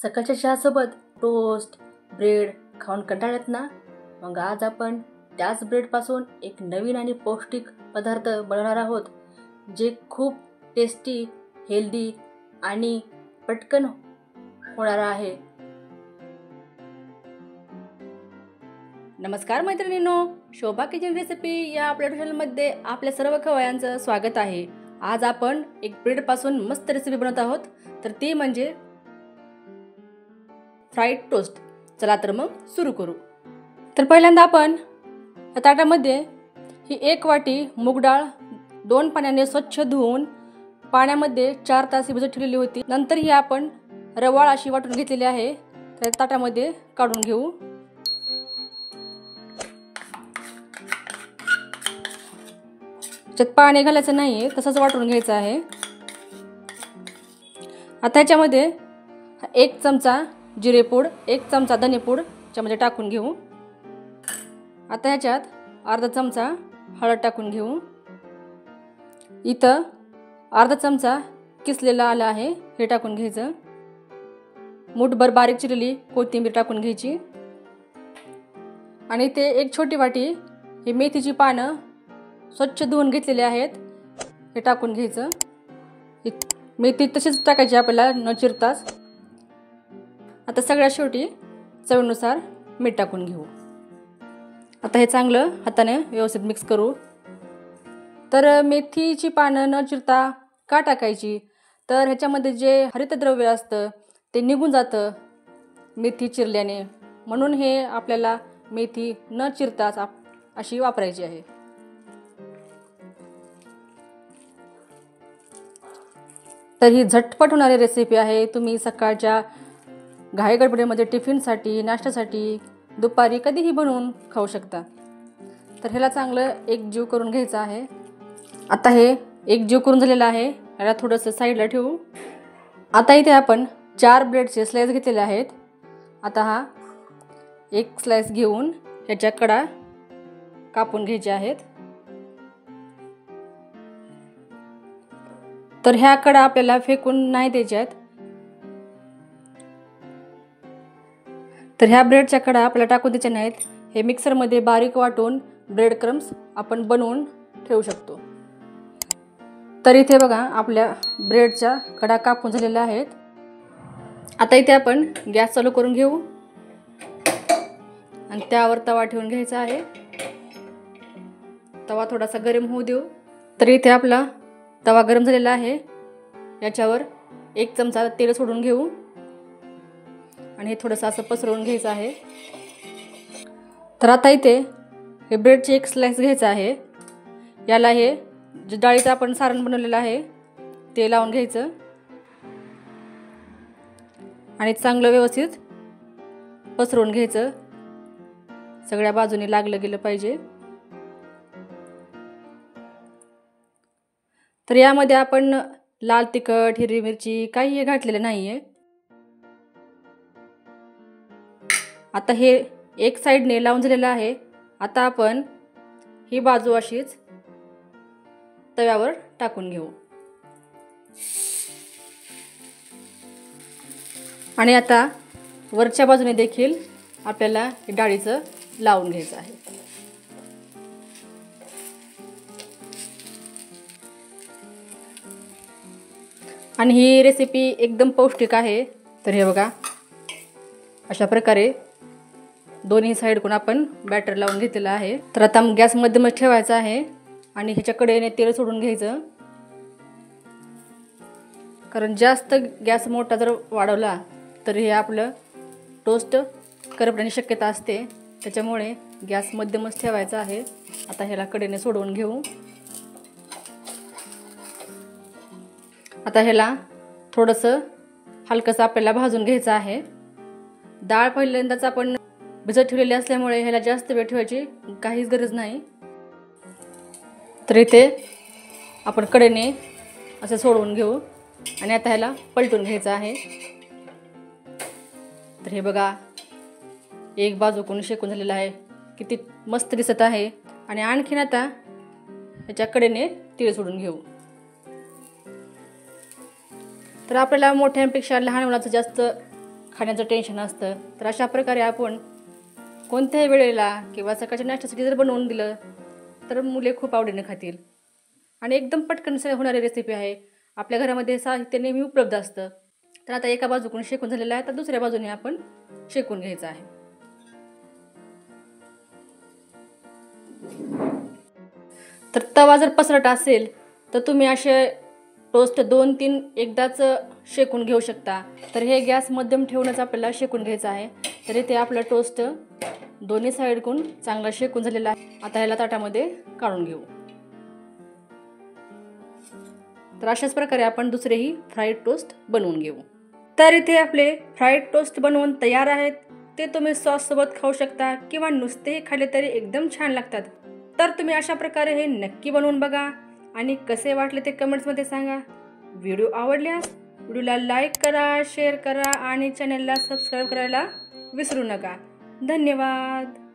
सकाळच्या चहासोबत toast bread खाऊन कंटाळत ना? मग आज आपण त्याच ब्रेडपासून एक नवीन आणि पौष्टिक पदार्थ बनवणार आहोत, जे खूप टेस्टी, हेल्दी आणि पटकन होणार आहे. नमस्कार मैत्रिणींनो, शोभा किचन रेसिपी या आपल्या चॅनलमध्ये आपल्या सर्व खवयांचं स्वागत आहे. आज आपण एक ब्रेडपासून मस्त रेसिपी बनवत आहोत, तर ती म्हणजे फ्राईड टोस्ट. चला तर मग सुरू करू. तर पहिल्यांदा आपण ताटामध्ये ही 1 वाटी मूग डाळ 2 पाण्याने स्वच्छ धुवून पाण्यामध्ये 4 तास भिजत ठेवलेली होती. नंतर ही आपण रवाळ अशी वाटून घेतलेली आहे. तर ताटामध्ये काढून घेऊ. त्यात पाणी घालायचं नाहीये, तसंच वाटून घ्यायचं आहे. आता ह्याच्यामध्ये 1 चमचा जिरेपूड, 1 चमचा धनेपूड त्यामध्ये टाकून घेऊ. आता ह्याच्यात अर्धा चमचा हळद टाकून घेऊ. इथं अर्धा चमचा किसलेला आलं आहे, हे टाकून घ्यायचं. मूठभर बारीक चिरलेली कोथिंबीर टाकून घ्यायची. आणि ते 1 छोटी वाटी ही मेथीची पानं स्वच्छ धुवून घेतलेले आहेत, हे टाकून घ्यायचं. मेथी तशीच टाकायची आपल्याला न चिरताच. आता सगळ्यात शेवटी चवीनुसार मीठ टाकून घेऊ. आता हे चांगलं हाताने व्यवस्थित मिक्स करू. तर मेथीची पानं न चिरता का टाकायची? तर ह्याच्यामध्ये जे हरितद्रव्य असतं ते निघून जातं मेथी चिरल्याने, म्हणून हे आपल्याला मेथी न चिरताच अशी वापरायची आहे. तर ही झटपट होणारी रेसिपी आहे. तुम्ही सकाळच्या घाई गडबडीमध्ये टिफिनसाठी, नाश्त्यासाठी, दुपारी कधीही बनवून खाऊ शकता. तर ह्याला चांगलं एकजीव करून घ्यायचं आहे. आता हे एकजीव करून झालेलं आहे, याला थोडंसं साईडला ठेवू. आता इथे आपण 4 ब्रेडचे स्लाइस घेतलेले आहेत. आता हा 1 स्लाइस घेऊन ह्याच्या कडा कापून घ्यायचे आहेत. तर ह्या कडा आपल्याला फेकून नाही द्यायच्या आहेत. तर ह्या ब्रेडच्या कडा आपल्याला टाकून द्यायच्या नाहीत. हे मिक्सरमध्ये बारीक वाटून ब्रेड क्रम्स आपण बनवून ठेवू शकतो. तर इथे बघा आपल्या ब्रेडच्या कडा कापून झालेल्या आहेत. आता इथे आपण गॅस चालू करून घेऊ आणि त्यावर तवा ठेवून घ्यायचा आहे. तवा थोडासा गरम होऊ देऊ. तर इथे आपला तवा गरम झालेला आहे. याच्यावर 1 चमचा तेल सोडून घेऊ आणि हे थोडंसं असं पसरवून घ्यायचं आहे. तर आता इथे हे ब्रेडचे 1 स्लाइस घ्यायचं आहे. याला हे जे डाळीचं आपण सारण बनवलेलं आहे ते लावून घ्यायचं आणि चांगलं व्यवस्थित पसरवून घ्यायचं. सगळ्या बाजूने लागलं गेलं पाहिजे. तर यामध्ये आपण लाल तिखट, हिरवी मिरची काहीही घातलेलं नाहीये. आता हे 1 साईडने लावून झालेलं आहे. आता आपण ही बाजू अशीच तव्यावर टाकून घेऊ आणि आता वरच्या बाजूने देखील आपल्याला डाळीचं लावून घ्यायचं आहे. आणि ही रेसिपी एकदम पौष्टिक आहे. तर हे बघा अशा प्रकारे दोन्ही साईडकडून आपण बॅटर लावून घेतलेलं आहे. तर आता गॅस मध्यमच ठेवायचा आहे आणि ह्याच्या कडेने तेल सोडून घ्यायचं. कारण जास्त गॅस मोठा जर वाढवला तर हे आपलं टोस्ट करपण्याची शक्यता असते. त्याच्यामुळे गॅस मध्यमच ठेवायचा आहे. आता ह्याला कडेने सोडवून घेऊ. आता ह्याला थोडंसं हलकंसं आपल्याला भाजून घ्यायचं आहे. डाळ पहिल्यांदाच आपण भिजत ठेवलेली असल्यामुळे ह्याला जास्त वेळ ठेवायची काहीच गरज नाही. तर इथे आपण कडेने असं सोडवून घेऊ आणि आता ह्याला पलटून घ्यायचं आहे. तर हे बघा एक बाजूकडून शेकून झालेलं आहे, किती मस्त दिसत आहे. आणि आणखीन आता ह्याच्या कडेने तीळ सोडून घेऊ. तर आपल्याला मोठ्यांपेक्षा लहान मुलाचं जास्त खाण्याचं टेन्शन असतं, तर अशा प्रकारे आपण कोणत्याही वेळेला किंवा सकाळच्या नाश्त्यासाठी जर बनवून दिलं तर मुले खूप आवडीने खातील. आणि एकदम पटकन होणारी रेसिपी आहे. आपल्या घरामध्ये साहित्य नेहमी उपलब्ध असतं. तर आता एका बाजूकडून शेकून झालेलं आहे, तर दुसऱ्या बाजूने आपण शेकून घ्यायचं आहे. तर तवा जर पसरट असेल तर तुम्ही असे टोस्ट 2-3 एकदाच शेकून घेऊ शकता. तर हे गॅस मध्यम ठेवूनच आपल्याला शेकून घ्यायचं आहे. तर इथे आपलं टोस्ट दोन्ही साईडकडून चांगला शेकून झालेला आहे. आता ह्याला ताटामध्ये काढून घेऊ. तर अशाच प्रकारे आपण दुसरेही फ्राईड टोस्ट बनवून घेऊ. तर इथे आपले फ्राईड टोस्ट बनवून तयार आहेत. ते तुम्ही सॉससोबत खाऊ शकता किंवा नुसतेही खाल्ले तरी एकदम छान लागतात. तर तुम्ही अशा प्रकारे हे नक्की बनवून बघा आणि कसे वाटले ते कमेंट्समध्ये सांगा. व्हिडिओ आवडल्यास व्हिडिओला लाईक करा, शेअर करा आणि चॅनलला सबस्क्राईब करायला विसरू नका. धन्यवाद.